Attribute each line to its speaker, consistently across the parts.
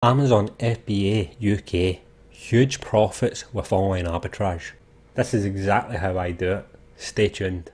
Speaker 1: Amazon FBA UK, huge profits with online arbitrage. This is exactly how I do it. Stay tuned.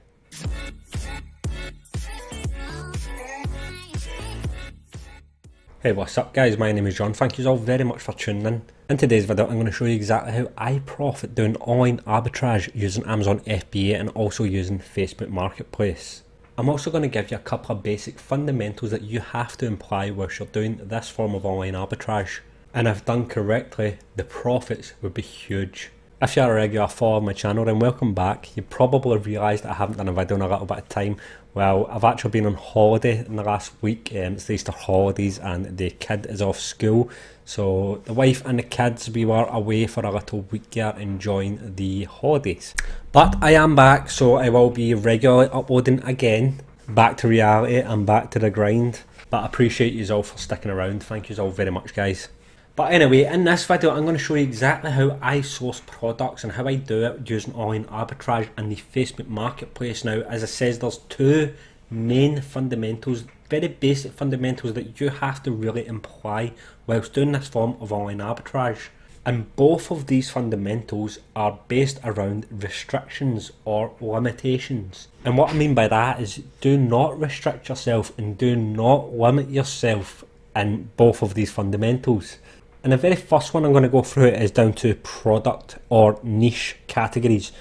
Speaker 1: Hey, what's up guys, my name is John. Thank you all very much for tuning in. In today's video I'm going to show you exactly how I profit doing online arbitrage using Amazon FBA and also using Facebook Marketplace. I'm also going to give you a couple of basic fundamentals that you have to apply whilst you're doing this form of online arbitrage. And if done correctly, the profits would be huge. If you're a regular follower of my channel, then welcome back. You probably realised that I haven't done a video in a little bit of time. Well, I've actually been on holiday in the last week. It's the Easter holidays and the kid is off school. So the wife and the kids, we were away for a little week here enjoying the holidays. But I am back, so I will be regularly uploading again. Back to reality and back to the grind. But I appreciate you all for sticking around. Thank you all very much, guys. But anyway, in this video I'm going to show you exactly how I source products and how I do it using online arbitrage and the Facebook Marketplace. Now, as I said, there's two main fundamentals, very basic fundamentals that you have to really imply whilst doing this form of online arbitrage. And both of these fundamentals are based around restrictions or limitations. And what I mean by that is do not restrict yourself and do not limit yourself in both of these fundamentals. And the very first one I'm going to go through is down to product or niche categories.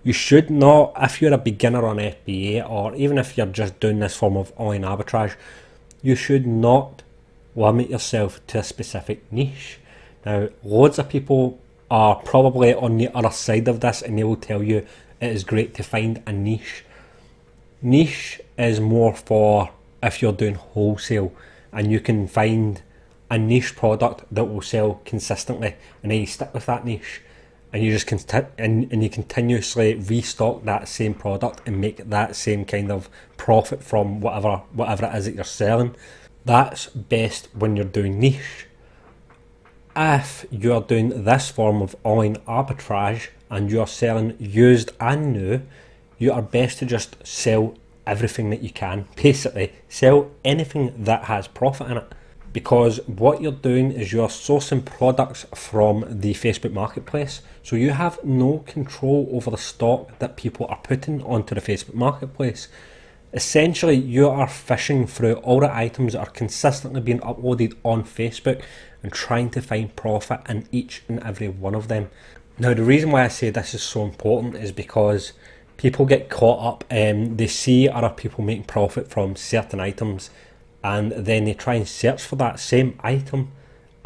Speaker 1: You should not, if you're a beginner on FBA or even if you're just doing this form of online arbitrage, you should not limit yourself to a specific niche. Now, loads of people are probably on the other side of this and they will tell you it is great to find a niche. Niche is more for if you're doing wholesale and you can find a niche product that will sell consistently and then you stick with that niche and you just and you continuously restock that same product and make that same kind of profit from whatever it is that you're selling. That's best when you're doing niche. If you're doing this form of online arbitrage and you're selling used and new, you are best to just sell everything that you can. Basically, sell anything that has profit in it. Because what you're doing is you're sourcing products from the Facebook Marketplace, so you have no control over the stock that people are putting onto the Facebook Marketplace. Essentially, you are fishing through all the items that are consistently being uploaded on Facebook and trying to find profit in each and every one of them. Now, the reason why I say this is so important is because people get caught up and they see other people making profit from certain items, and then they try and search for that same item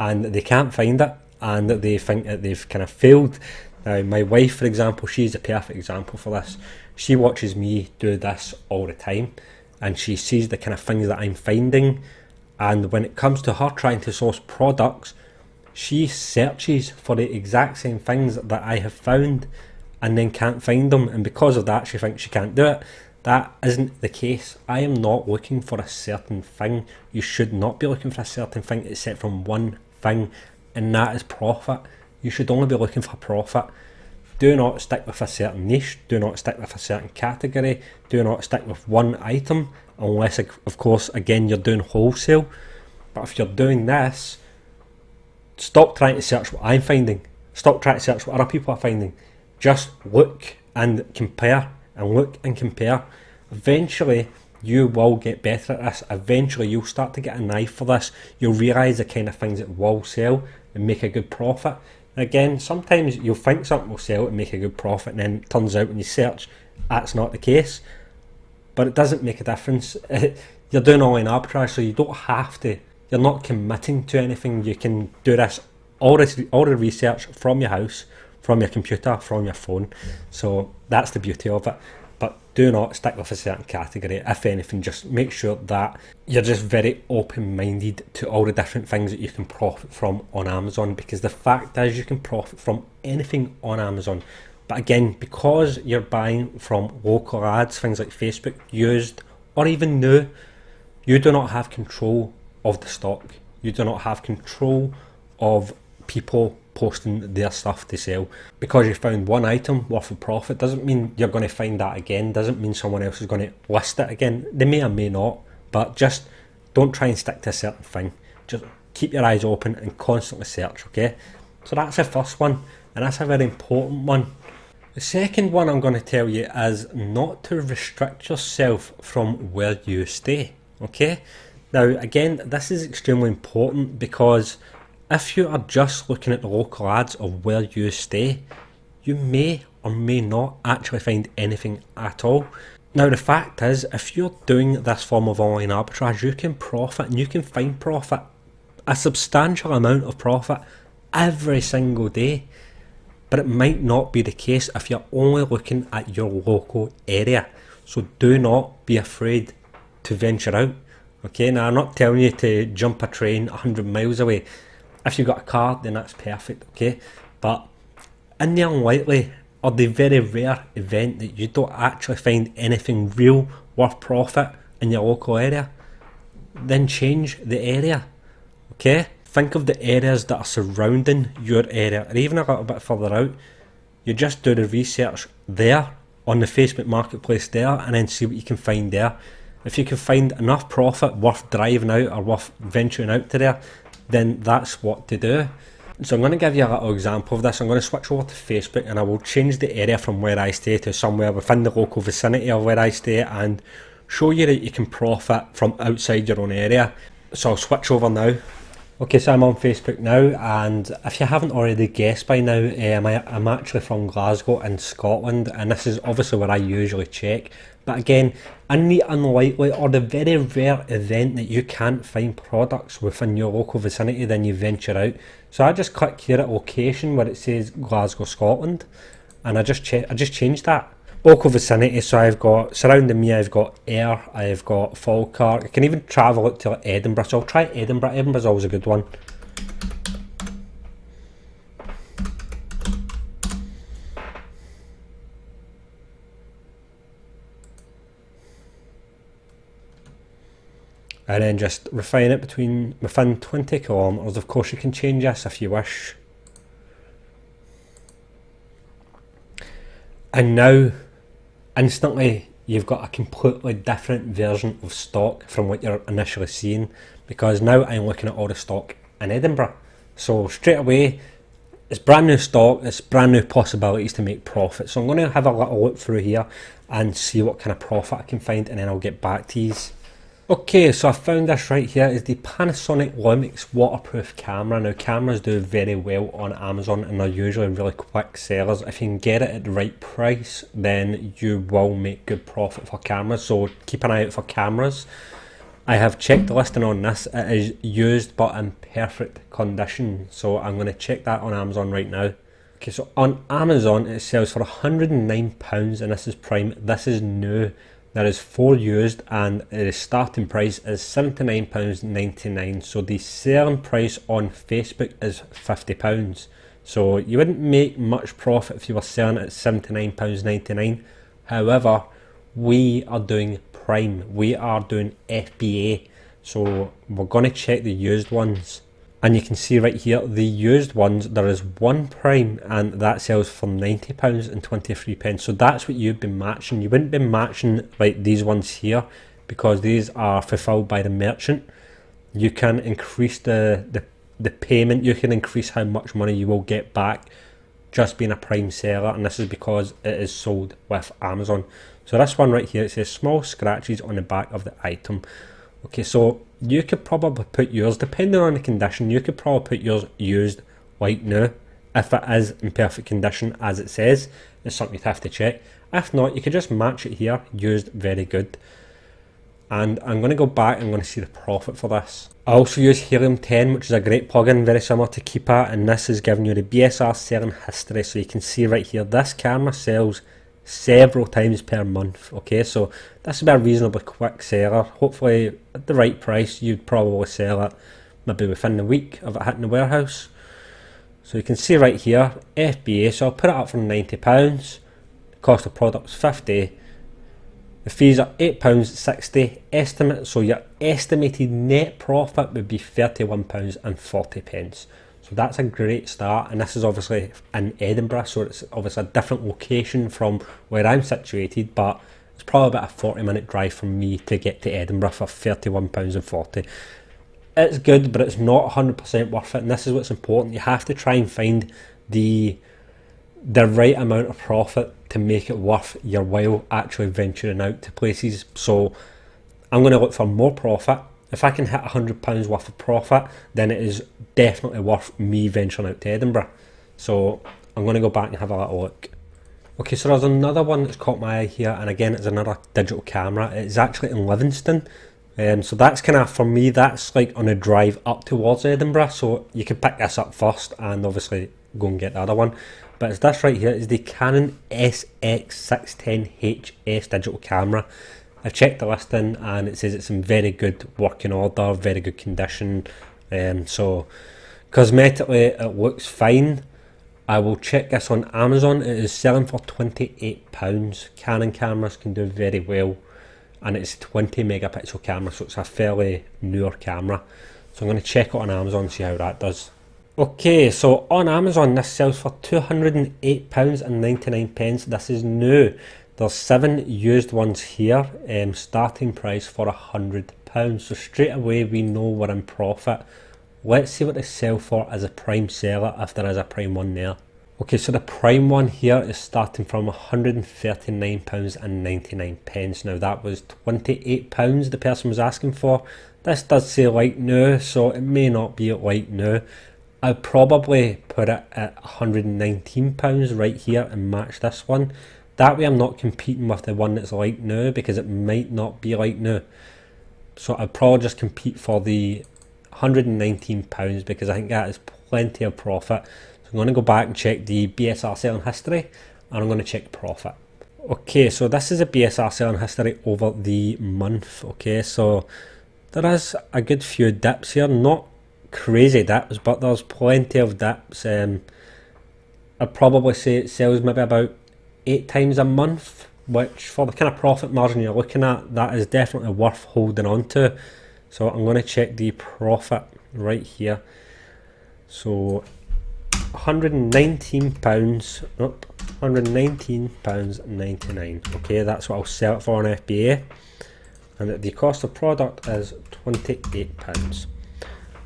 Speaker 1: and they can't find it and they think that they've kind of failed. Now, my wife, for example, she's a perfect example for this. She watches me do this all the time and she sees the kind of things that I'm finding, and when it comes to her trying to source products, she searches for the exact same things that I have found and then can't find them, and because of that she thinks she can't do it. That isn't the case. I am not looking for a certain thing. You should not be looking for a certain thing except from one thing, and that is profit. You should only be looking for profit. Do not stick with a certain niche. Do not stick with a certain category. Do not stick with one item unless, of course, again, you're doing wholesale. But if you're doing this, stop trying to search what I'm finding. Stop trying to search what other people are finding. Just look and compare. And look and compare. Eventually you will get better at this. Eventually you'll start to get a knife for this. You'll realise the kind of things that will sell and make a good profit. Again, sometimes you'll think something will sell and make a good profit, and then it turns out when you search that's not the case. But it doesn't make a difference. You're doing online arbitrage, so you don't have to. You're not committing to anything. You can do this all the research from your house, from your computer, from your phone. So that's the beauty of it. But do not stick with a certain category. If anything, just make sure that you're just very open-minded to all the different things that you can profit from on Amazon, because the fact is you can profit from anything on Amazon. But again, because you're buying from local ads, things like Facebook, used or even new, you do not have control of the stock. You do not have control of people posting their stuff to sell. Because you found one item worth of profit doesn't mean you're going to find that again, doesn't mean someone else is going to list it again. They may or may not, but just don't try and stick to a certain thing. Just keep your eyes open and constantly search, okay? So that's the first one, and that's a very important one. The second one I'm going to tell you is not to restrict yourself from where you stay, okay? Now again, this is extremely important because if you are just looking at the local ads of where you stay, you may or may not actually find anything at all. Now the fact is, if you're doing this form of online arbitrage, you can profit and you can find profit, a substantial amount of profit every single day. But it might not be the case if you're only looking at your local area. So do not be afraid to venture out. Okay, now I'm not telling you to jump a train 100 miles away. If you've got a car, then that's perfect, okay? But in the unlikely or the very rare event that you don't actually find anything real worth profit in your local area, then change the area, okay? Think of the areas that are surrounding your area, or even a little bit further out. You just do the research there on the Facebook Marketplace there, and then see what you can find there. If you can find enough profit worth driving out or worth venturing out to there, then that's what to do. So I'm going to give you a little example of this. I'm going to switch over to Facebook and I will change the area from where I stay to somewhere within the local vicinity of where I stay and show you that you can profit from outside your own area. So I'll switch over now. Okay, so I'm on Facebook now, and if you haven't already guessed by now, I'm actually from Glasgow in Scotland, and this is obviously where I usually check. But again, in the unlikely or the very rare event that you can't find products within your local vicinity, then you venture out. So I just click here at location where it says Glasgow, Scotland, and I just changed that. Local vicinity, so I've got, surrounding me, I've got Ayr, I've got Falkirk, I can even travel up to like Edinburgh, so I'll try Edinburgh. Edinburgh's always a good one. And then just refine it within 20 kilometres. Of course you can change this if you wish. And now, instantly, you've got a completely different version of stock from what you're initially seeing, because now I'm looking at all the stock in Edinburgh. So straight away, it's brand new stock, it's brand new possibilities to make profit. So I'm going to have a little look through here and see what kind of profit I can find, and then I'll get back to you. Okay, so I found this right here, is the Panasonic Lumix waterproof camera. Now cameras do very well on Amazon and they're usually really quick sellers. If you can get it at the right price, then you will make good profit for cameras, so keep an eye out for cameras. I have checked the listing on this, it is used but in perfect condition, so I'm going to check that on Amazon right now. Okay, so on Amazon it sells for £109 and this is prime, this is new. There is 4 used and the starting price is £79.99, so the selling price on Facebook is £50. So you wouldn't make much profit if you were selling at £79.99. However, we are doing prime, we are doing FBA, so we're going to check the used ones. And you can see right here, the used ones, there is one prime and that sells for £90.23. So that's what you'd be matching. You wouldn't be matching like these ones here because these are fulfilled by the merchant. You can increase the payment, you can increase how much money you will get back just being a prime seller, and this is because it is sold with Amazon. So this one right here, it says small scratches on the back of the item. Okay, so you could probably put yours, depending on the condition, you could probably put yours used like new. If it is in perfect condition as it says, it's something you'd have to check. If not, you could just match it here, used, very good. And I'm going to go back and I'm going to see the profit for this. I also use Helium 10, which is a great plugin, very similar to Keepa, and this is giving you the BSR selling history. So you can see right here, this camera sells several times per month. Okay, so this will be a reasonably quick seller. Hopefully at the right price you'd probably sell it maybe within the week of it hitting the warehouse. So you can see right here, FBA, so I'll put it up for £90, the cost of product's £50, the fees are £8.60 estimate, so your estimated net profit would be £31.40. So that's a great start, and this is obviously in Edinburgh, so it's obviously a different location from where I'm situated, but it's probably about a 40-minute drive from me to get to Edinburgh for £31.40. it's good, but it's not 100% worth it, and this is what's important. You have to try and find the right amount of profit to make it worth your while actually venturing out to places. So I'm going to look for more profit. If I can hit £100 worth of profit, then it is definitely worth me venturing out to Edinburgh. So I'm going to go back and have a little look. Okay, so there's another one that's caught my eye here, and again it's another digital camera. It's actually in Livingston. So that's kind of, for me, that's like on a drive up towards Edinburgh, so you can pick this up first and obviously go and get the other one. But it's this right here, is the Canon SX610HS digital camera. I've checked the listing and it says it's in very good working order, very good condition. So cosmetically it looks fine. I will check this on Amazon. It is selling for £28. Canon cameras can do very well, and it's a 20 megapixel camera, so it's a fairly newer camera. So I'm going to check it on Amazon and see how that does. Okay, so on Amazon this sells for £208.99. This is new. There's 7 used ones here, starting price for £100. So straight away we know we're in profit. Let's see what they sell for as a prime seller, if there is a prime one there. Okay, so the prime one here is starting from £139.99. Now that was £28 the person was asking for. This does say light new, so it may not be light new. I'll probably put it at £119 right here and match this one. That way I'm not competing with the one that's light new, because it might not be light new. So I'll probably just compete for the £119, because I think that is plenty of profit. So I'm going to go back and check the BSR selling history, and I'm going to check profit. Okay, so this is a BSR selling history over the month. Okay, so there is a good few dips here, not crazy dips, but there's plenty of dips. I'd probably say it sells maybe about 8 times a month, which for the kind of profit margin you're looking at, that is definitely worth holding on to. So I'm going to check the profit right here. So £119, £119.99. Okay, that's what I'll sell it for on FBA. And the cost of product is £28.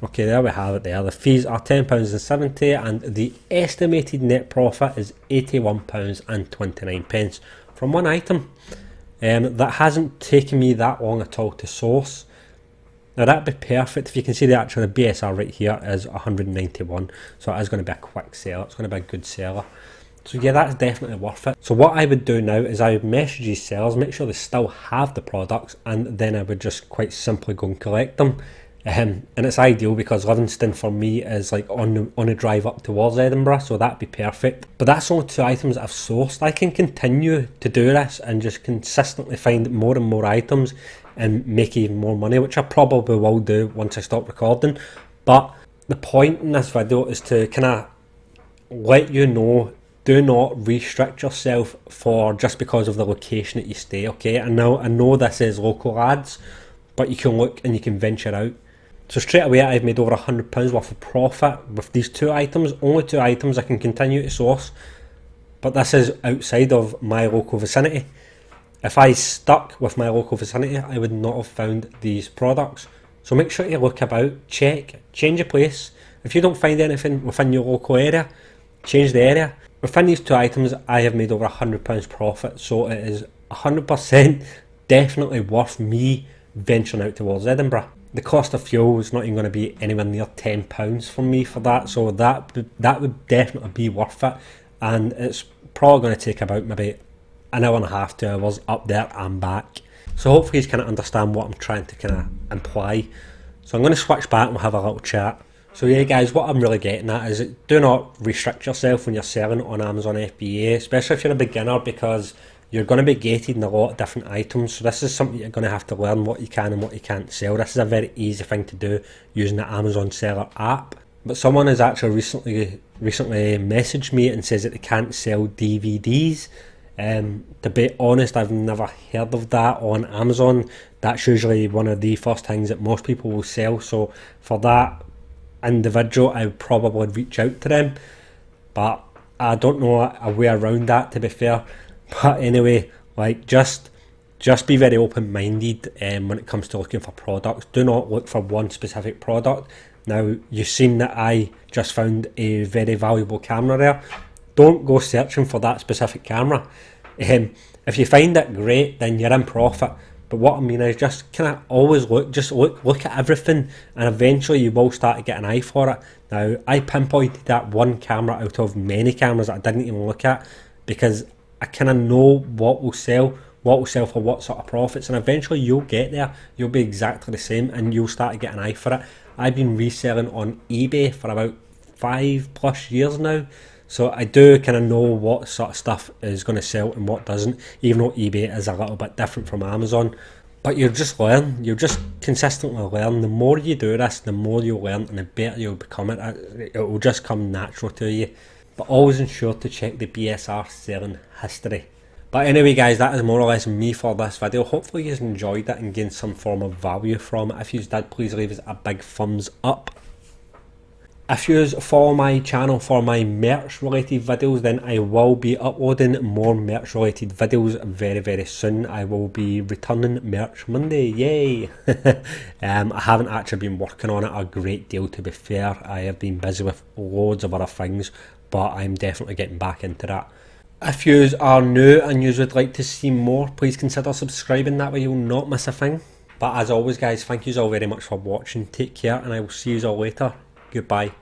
Speaker 1: Okay, there we have it there. The fees are £10.70 and the estimated net profit is £81.29 from one item. That hasn't taken me that long at all to source. Now that'd be perfect. If you can see, the actual BSR right here is 191, so it is going to be a quick seller. It's going to be a good seller. So yeah, that's definitely worth it. So what I would do now is I would message these sellers, make sure they still have the products, and then I would just quite simply go and collect them. And it's ideal because Livingston for me is like on a drive up towards Edinburgh, so that'd be perfect. But that's only 2 items I've sourced. I can continue to do this and just consistently find more and more items and make even more money, which I probably will do once I stop recording. But the point in this video is to kind of let you know, do not restrict yourself for just because of the location that you stay. Okay, I know this is local ads, but you can look and you can venture out. So straight away I've made over £100 worth of profit with these 2 items. Only 2 items I can continue to source, but this is outside of my local vicinity. If I stuck with my local vicinity, I would not have found these products. So make sure you look about, check, change your place. If you don't find anything within your local area, change the area. Within these 2 items I have made over £100 profit, so it is 100% definitely worth me venturing out towards Edinburgh. The cost of fuel is not even going to be anywhere near £10 for me for that, so that would definitely be worth it. And it's probably going to take about maybe an hour and a half, 2 hours up there and back. So hopefully you kind of understand what I'm trying to kind of imply. So I'm going to switch back and we'll have a little chat. So yeah guys, what I'm really getting at is do not restrict yourself when you're selling on Amazon FBA, especially if you're a beginner, because you're going to be gated in a lot of different items. So this is something you're going to have to learn, what you can and what you can't sell. This is a very easy thing to do using the Amazon Seller app. But someone has actually recently messaged me and says that they can't sell DVDs. To be honest, I've never heard of that on Amazon. That's usually one of the first things that most people will sell. So for that individual, I would probably reach out to them. But I don't know a way around that, to be fair. But anyway, like, just Just be very open-minded when it comes to looking for products. Do not look for one specific product. Now, you've seen that I just found a very valuable camera there. Don't go searching for that specific camera. If you find it, great, then you're in profit. But what I mean is just kind of always look at everything, and eventually you will start to get an eye for it. Now, I pinpointed that one camera out of many cameras that I didn't even look at, because I kind of know what will sell for what sort of profits, and eventually you'll get there. You'll be exactly the same, and you'll start to get an eye for it. I've been reselling on eBay for about 5+ years now, so I do kind of know what sort of stuff is going to sell and what doesn't, even though eBay is a little bit different from Amazon. But you'll just learn, you'll just consistently learn. The more you do this, the more you'll learn, and the better you'll become it. It will just come natural to you. But always ensure to check the BSR selling history. But anyway guys, that is more or less me for this video. Hopefully you enjoyed it and gained some form of value from it. If you did, please leave us a big thumbs up. If you follow my channel for my merch related videos, then I will be uploading more merch related videos very soon. I will be returning Merch Monday, yay! I haven't actually been working on it a great deal, to be fair. I have been busy with loads of other things, but I'm definitely getting back into that. If you are new and you would like to see more, please consider subscribing, that way you'll not miss a thing. But as always guys, thank you all very much for watching, take care, and I will see you all later. Goodbye.